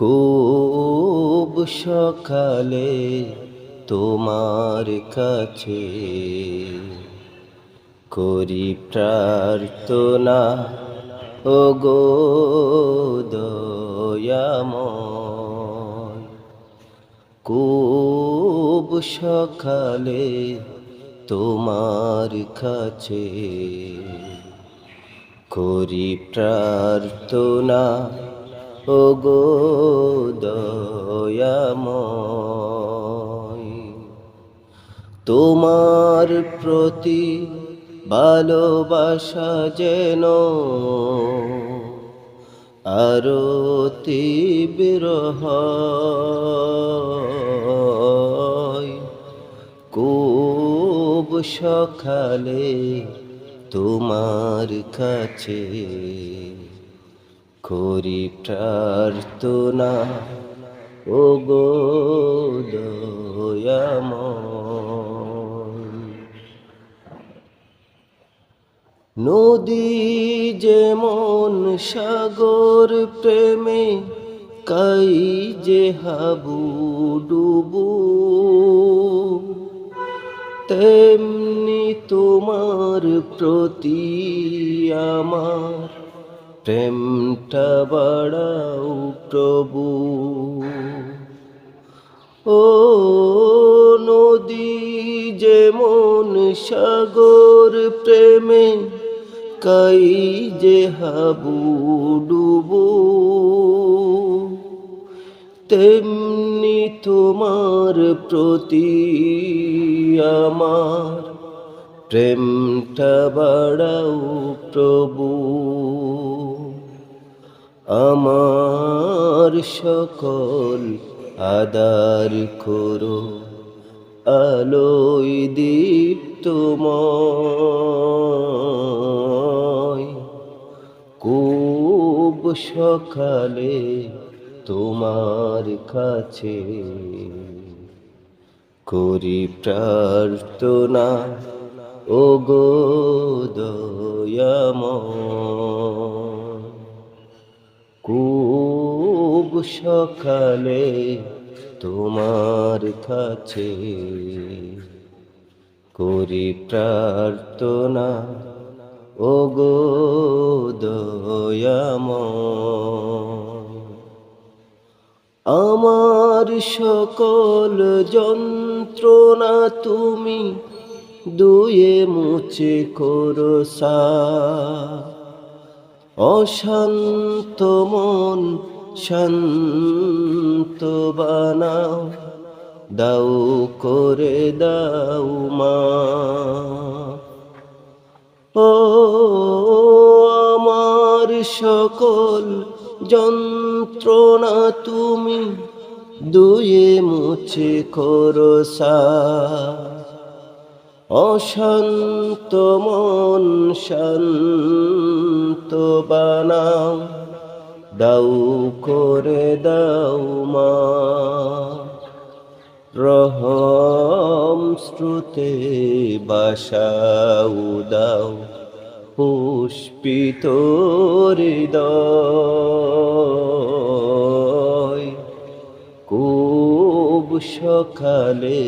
খুব সকালে তোমার কাছে করি প্রার্থনা, ওগো দয়াময়। খুব সকালে তোমার কাছে করি প্রার্থনা, ওগো দয়াময়। তোমার প্রতি ভালোবাসা যেন আরো তীব্র হয়। খুব সকালে তোমার কাছে করি প্রার্থনা, ওগো দয়াময়। নদী যেমন সাগর প্রেমে কাই যে হাবুডুবু, তেমনি তোমার প্রতি আমার প্রেমটা বাড়াও প্রভু। ও নদী যেমন সাগর প্রেমে কাই যে হাবুডুবু, তেমনি তোমার প্রতি আমার প্রেমটা বাড়াও প্রভু। আমার সকল আদার করো আলোয় দীপ্তময়। খুব সকালে তোমার কাছে করি প্রার্থনা, ওগো দয়াময়। খুব সকালে তোমার কাছে করি প্রার্থনা, ওগো দয়াময়। আমার সকল যন্ত্রণা তুমি ধুয়ে মুছে করো সাফ। অশান্ত মন শান্ত বানাও, দাও করে দাও মা। ও আমার সকল যন্ত্রণা তুমি ধুয়ে মুছে করো সাফ। অশান্ত মন শান্ত বানাও, দাও করে দাও মা। রহম স্রোতে বাসাও দাও, পুষ্পিত হৃদয়। খুব সকালে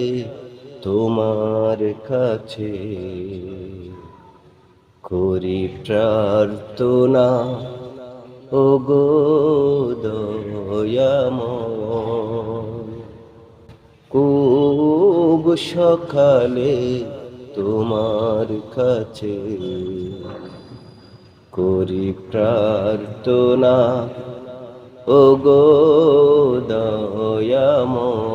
তোমার কাছে করি প্রার্থনা, ওগো দয়াময়। খুব সকালে তোমার কাছে করি প্রার্থনা, ওগো দয়াময়।